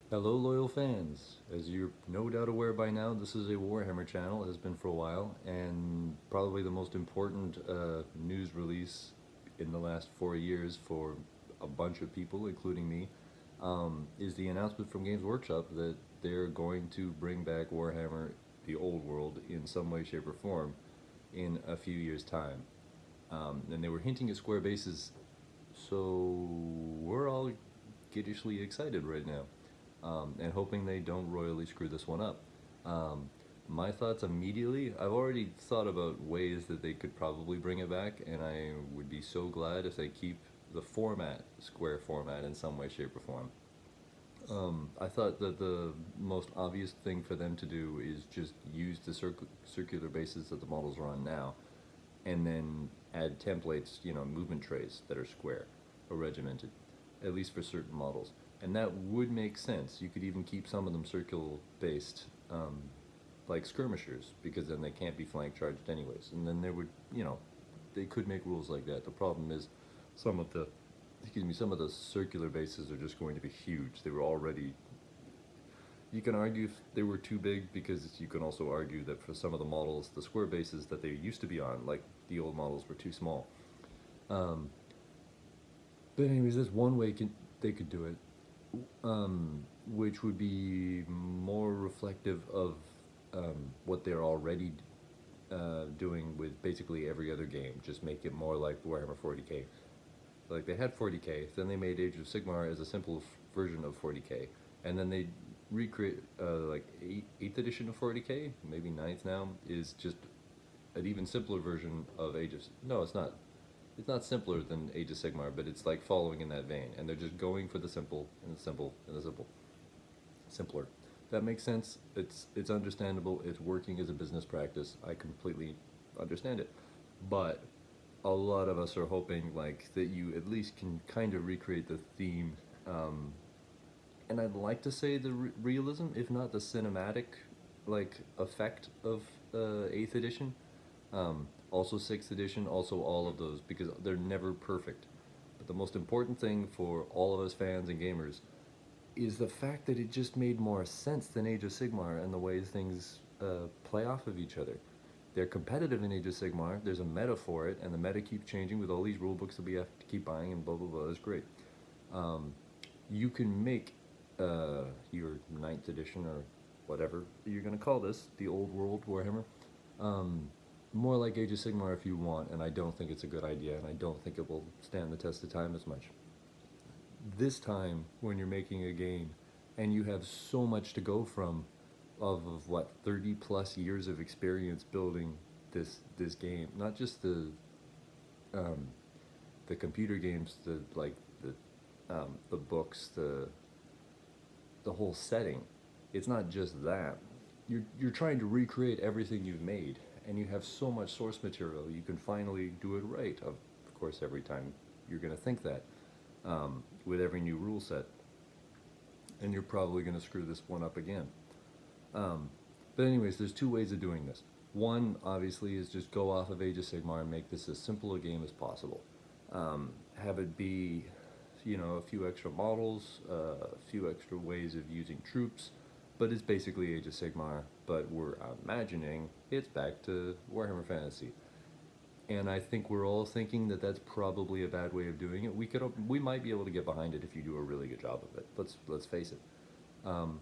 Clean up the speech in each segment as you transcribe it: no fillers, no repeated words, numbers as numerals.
Hello, loyal fans. As you're no doubt aware by now, this is a Warhammer channel. It has been for a while, and probably the most important news release in the last 4 years for a bunch of people, including me, is the announcement from Games Workshop that they're going to bring back Warhammer, the old world, in some way, shape, or form in a few years' time. And they were hinting at square bases, so we're all giddishly excited right now, and hoping they don't royally screw this one up. Um, my thoughts immediately, I've already thought about ways that they could probably bring it back, and I would be so glad if they keep the format, square format, in some way, shape, or form. I thought that the most obvious thing for them to do is just use the circular bases that the models are on now, and then add templates, movement trays that are square or regimented, at least for certain models. And that would make sense. You could even keep some of them circle based, like skirmishers, because then they can't be flank charged anyways. And then there would, they could make rules like that. The problem is some of the, some of the circular bases are just going to be huge. They were already, you can argue if they were too big, because you can also argue that for some of the models, the square bases that they used to be on, like the old models, were too small. Um, but anyways, that's one way they could do it, which would be more reflective of what they're already doing with basically every other game. Just make it more like Warhammer 40k. Like they had 40k, then they made Age of Sigmar as a simple version of 40k, and then they recreate like 8th edition of 40k, maybe ninth now, is just an even simpler version of Age of. No, it's not. It's not simpler than Age of Sigmar, but it's like following in that vein, and they're just going for the simple and the simple and the simple, simpler. That makes sense. It's understandable. It's working as a business practice. I completely understand it, but a lot of us are hoping like that you at least can kind of recreate the theme, and I'd like to say the realism, if not the cinematic, like effect of 8th edition. Also 6th edition, also all of those, because they're never perfect. But the most important thing for all of us fans and gamers is the fact that it just made more sense than Age of Sigmar and the ways things play off of each other. They're competitive in Age of Sigmar. There's a meta for it, and the meta keeps changing with all these rule books that we have to keep buying and blah blah blah. That's great. Um, you can make your ninth edition or whatever you're gonna call this, the old world Warhammer, um, more like Age of Sigmar if you want, and I don't think it's a good idea, and I don't think it will stand the test of time as much. This time, when you're making a game, and you have so much to go from, of what 30 plus years of experience building this game, not just um, the computer games, the books, the whole setting. It's not just that. You're trying to recreate everything you've made, and you have so much source material. You can finally do it right. Of course, every time you're going to think that, with every new rule set, and you're probably going to screw this one up again. Um, but anyways, there's two ways of doing this. One, obviously, is just go off of Age of Sigmar and make this as simple a game as possible. Have it be, a few extra models, a few extra ways of using troops, but it's basically Age of Sigmar, but we're imagining it's back to Warhammer Fantasy. And I think we're all thinking that that's probably a bad way of doing it. We might be able to get behind it if you do a really good job of it. Let's face it. Um,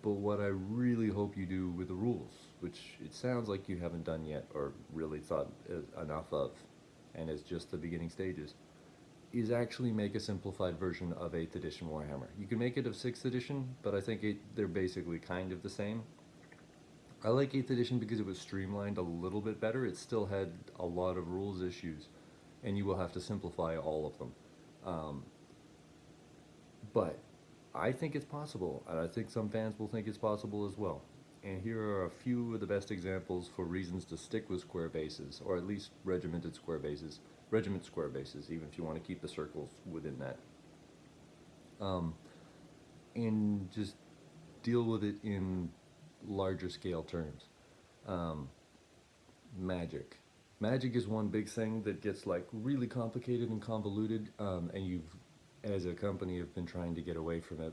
but what I really hope you do with the rules, which it sounds like you haven't done yet or really thought enough of, and is just the beginning stages, is actually make a simplified version of 8th edition Warhammer. You can make it of 6th edition, but I think they're basically kind of the same. I like 8th edition because it was streamlined a little bit better. It still had a lot of rules issues, and you will have to simplify all of them. Um, but I think it's possible, and I think some fans will think it's possible as well. And here are a few of the best examples for reasons to stick with square bases, or at least regiment square bases, even if you want to keep the circles within that. Um, and just deal with it in larger scale terms. Um, magic. Magic is one big thing that gets like really complicated and convoluted, and you've, as a company, have been trying to get away from it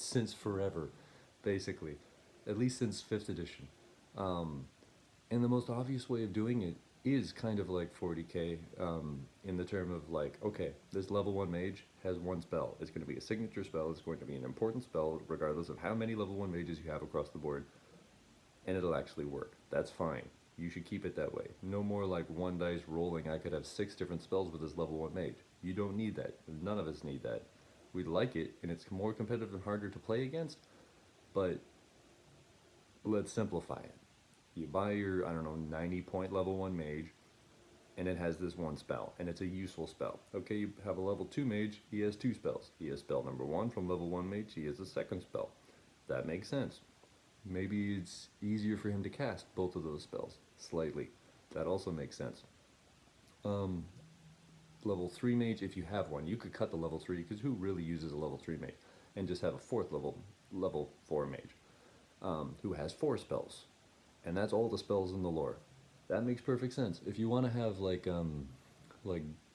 since forever, basically, at least since 5th edition. Um, and the most obvious way of doing it is kind of like 40k, in the term of like, okay, this level 1 mage has one spell. It's going to be a signature spell. It's going to be an important spell, regardless of how many level 1 mages you have across the board, and it'll actually work. That's fine. You should keep it that way. No more like one dice rolling. I could have 6 different spells with this level 1 mage. You don't need that. None of us need that. We like it, and it's more competitive and harder to play against, but let's simplify it. You buy your, I don't know, 90-point level 1 mage, and it has this one spell, and it's a useful spell. Okay, you have a level 2 mage, he has 2 spells. He has spell number 1 from level 1 mage, he has a second spell. That makes sense. Maybe it's easier for him to cast both of those spells, slightly. That also makes sense. Um, Level 3 mage, if you have one, you could cut the level 3, because who really uses a level 3 mage? And just have a 4th level 4 mage, who has 4 spells. And that's all the spells in the lore. That makes perfect sense. If you want to have like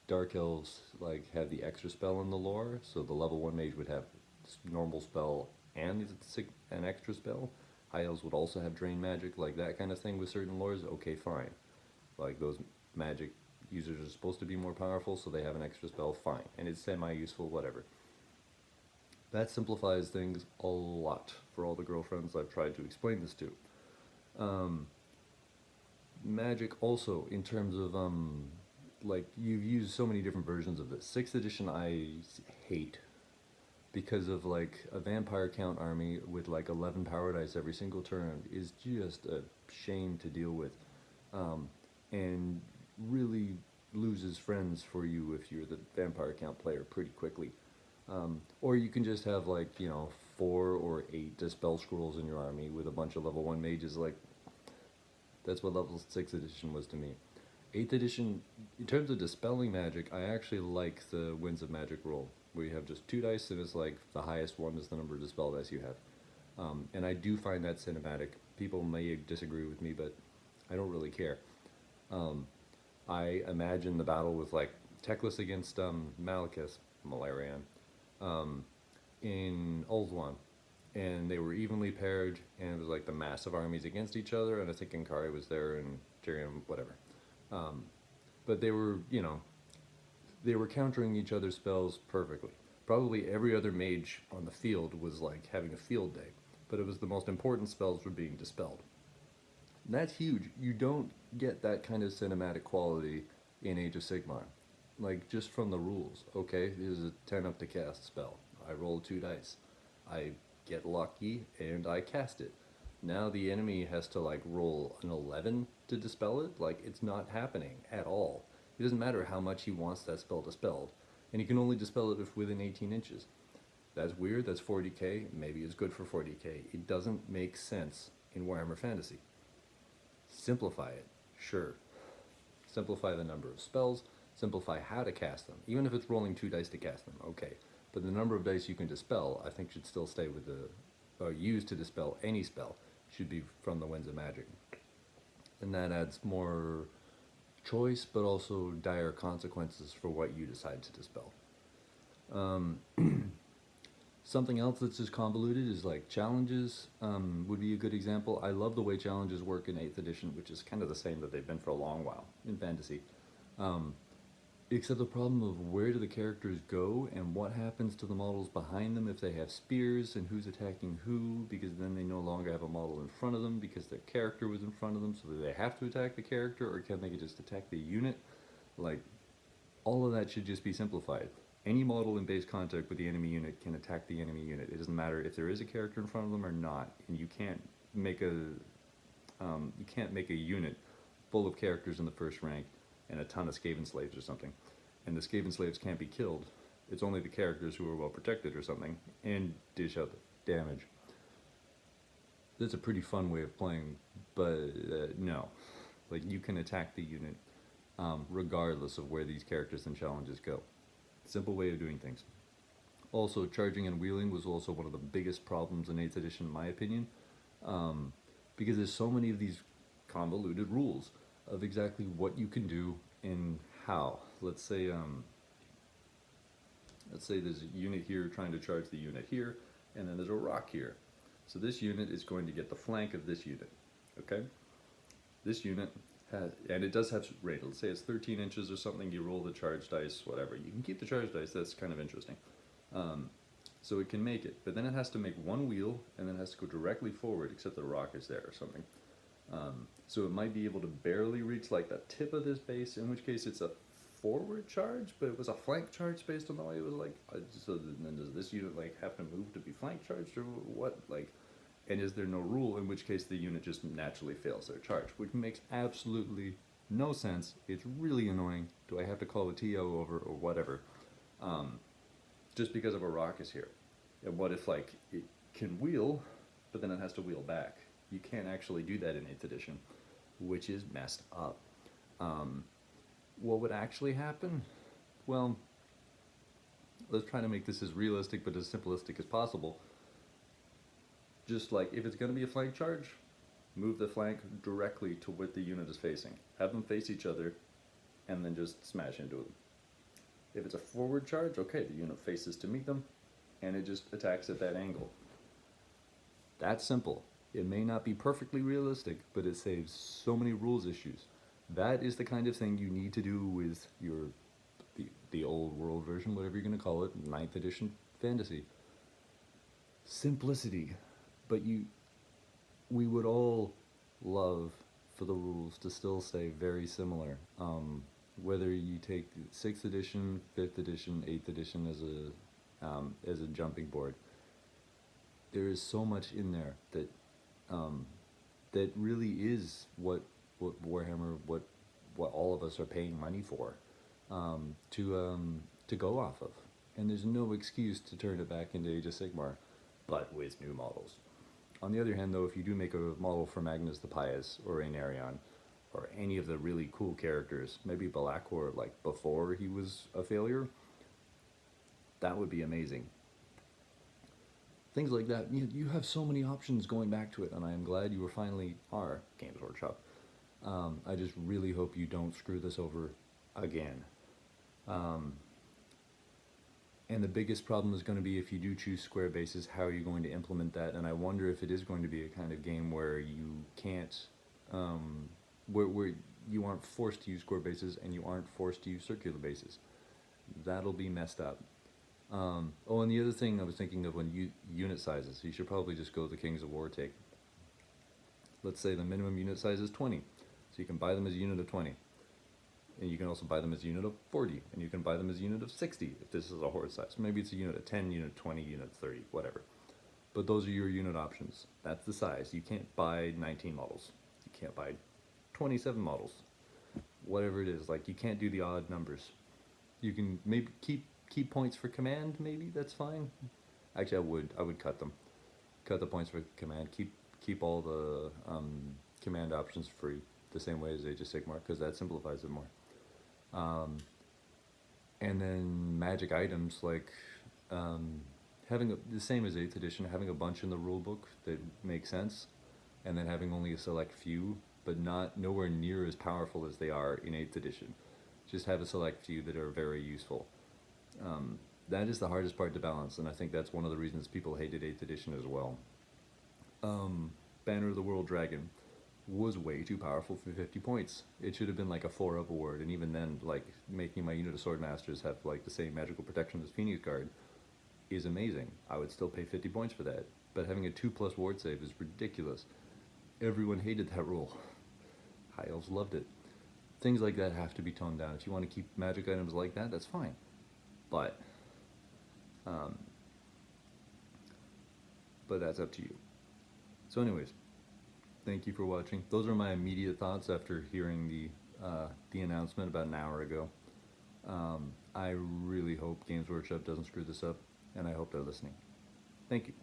dark elves like have the extra spell in the lore, so the level 1 mage would have normal spell and an extra spell. High elves would also have drain magic, like that kind of thing with certain lores. Okay, fine. Like those magic users are supposed to be more powerful, so they have an extra spell. Fine, and it's semi-useful. Whatever. That simplifies things a lot for all the girlfriends I've tried to explain this to. Magic also, in terms of like you've used so many different versions of this. 6th edition I hate, because of like a vampire count army with like 11 power dice every single turn is just a shame to deal with, and really loses friends for you if you're the vampire count player pretty quickly. Or you can just have like, 4 or 8 dispel scrolls in your army with a bunch of level 1 mages. Like, that's what level 6th edition was to me. 8th edition, in terms of dispelling magic, I actually like the Winds of Magic roll, where you have just 2 dice, and it's like the highest one is the number of dispel dice you have. And I do find that cinematic. People may disagree with me, but I don't really care. I imagine the battle with like Teclis against Malarian, in Ulthuan, and they were evenly paired, and it was like the massive armies against each other, and I think Inkari was there, and Tyrion, whatever. But they were, they were countering each other's spells perfectly. Probably every other mage on the field was like having a field day, but it was the most important spells were being dispelled. And that's huge. You don't get that kind of cinematic quality in Age of Sigmar. Like, just from the rules. Okay, this is a 10 up to cast spell. I roll 2 dice. I get lucky, and I cast it. Now the enemy has to, like, roll an 11 to dispel it? Like, it's not happening at all. It doesn't matter how much he wants that spell dispelled. And he can only dispel it if within 18 inches. That's weird, that's 40k, maybe it's good for 40k. It doesn't make sense in Warhammer Fantasy. Simplify it, sure. Simplify the number of spells, simplify how to cast them. Even if it's rolling 2 dice to cast them, okay. But the number of dice you can dispel, I think, should still stay with used to dispel any spell, should be from the Winds of Magic. And that adds more choice, but also dire consequences for what you decide to dispel. Something else that's just convoluted is like challenges, would be a good example. I love the way challenges work in 8th edition, which is kind of the same that they've been for a long while in fantasy. Except the problem of where do the characters go and what happens to the models behind them if they have spears, and who's attacking who, because then they no longer have a model in front of them because their character was in front of them, so do they have to attack the character, or can they just attack the unit? Like, all of that should just be simplified. Any model in base contact with the enemy unit can attack the enemy unit. It doesn't matter if there is a character in front of them or not, and you can't make a unit full of characters in the first rank and a ton of Skaven slaves or something, and the Skaven slaves can't be killed. It's only the characters who are well protected or something, and dish out the damage. That's a pretty fun way of playing, but no. Like, you can attack the unit regardless of where these characters and challenges go. Simple way of doing things. Also, charging and wheeling was also one of the biggest problems in 8th edition, in my opinion, because there's so many of these convoluted rules of exactly what you can do and how. Let's say there's a unit here trying to charge the unit here, and then there's a rock here. So this unit is going to get the flank of this unit, okay? This unit has, and it does have range. Let's say it's 13 inches or something. You roll the charge dice, whatever. You can keep the charge dice. That's kind of interesting. So it can make it, but then it has to make one wheel, and then it has to go directly forward, except the rock is there or something. So it might be able to barely reach like the tip of this base, in which case it's a forward charge, but it was a flank charge based on the way it was like. So then does this unit like have to move to be flank charged or what? Like, and is there no rule, in which case the unit just naturally fails their charge, which makes absolutely no sense. It's really annoying. Do I have to call a TO over or whatever? Just because of a rock is here. And what if like it can wheel, but then it has to wheel back? You can't actually do that in 8th edition, which is messed up. What would actually happen? Well, let's try to make this as realistic but as simplistic as possible. Just like if it's going to be a flank charge, move the flank directly to what the unit is facing. Have them face each other, and then just smash into them. If it's a forward charge, okay, the unit faces to meet them, and it just attacks at that angle. That's simple. It may not be perfectly realistic, but it saves so many rules issues. That is the kind of thing you need to do with your the old world version, whatever you're going to call it, 9th edition fantasy. Simplicity. But we would all love for the rules to still stay very similar. Whether you take 6th edition, 5th edition, 8th edition as a jumping board, there is so much in there that that really is what Warhammer, what all of us are paying money for, to go off of. And there's no excuse to turn it back into Age of Sigmar, but with new models. On the other hand, though, if you do make a model for Magnus the Pious or Aenarion, or any of the really cool characters, maybe Balakor, like before he was a failure, that would be amazing. Things like that. You have so many options going back to it, and I am glad you finally are, Games Workshop. I just really hope you don't screw this over again. And the biggest problem is going to be if you do choose square bases, how are you going to implement that? And I wonder if it is going to be a kind of game where you can't, where you aren't forced to use square bases and you aren't forced to use circular bases. That'll be messed up. Oh, and the other thing I was thinking of when unit sizes, you should probably just go the Kings of War take. Let's say the minimum unit size is 20, so you can buy them as a unit of 20. And you can also buy them as a unit of 40, and you can buy them as a unit of 60 if this is a horde size. Maybe it's a unit of 10, unit 20, unit 30, whatever. But those are your unit options. That's the size. You can't buy 19 models. You can't buy 27 models. Whatever it is, like you can't do the odd numbers. You can maybe keep points for command, maybe that's fine. Actually, I would cut them. Cut the points for command. Keep all the command options free, the same way as Age of Sigmar, because that simplifies it more. And then magic items, like having the same as 8th edition, having a bunch in the rulebook that make sense, and then having only a select few, but nowhere near as powerful as they are in 8th edition. Just have a select few that are very useful. That is the hardest part to balance, and I think that's one of the reasons people hated 8th edition as well. Banner of the World Dragon was way too powerful for 50 points. It should have been like a 4-up award, and even then, like, making my unit of Swordmasters have like the same magical protection as Phoenix Guard is amazing. I would still pay 50 points for that, but having a 2+ ward save is ridiculous. Everyone hated that rule. High Elves loved it. Things like that have to be toned down. If you want to keep magic items like that, that's fine. But that's up to you. So anyways, thank you for watching. Those are my immediate thoughts after hearing the announcement about an hour ago. I really hope Games Workshop doesn't screw this up, and I hope they're listening. Thank you.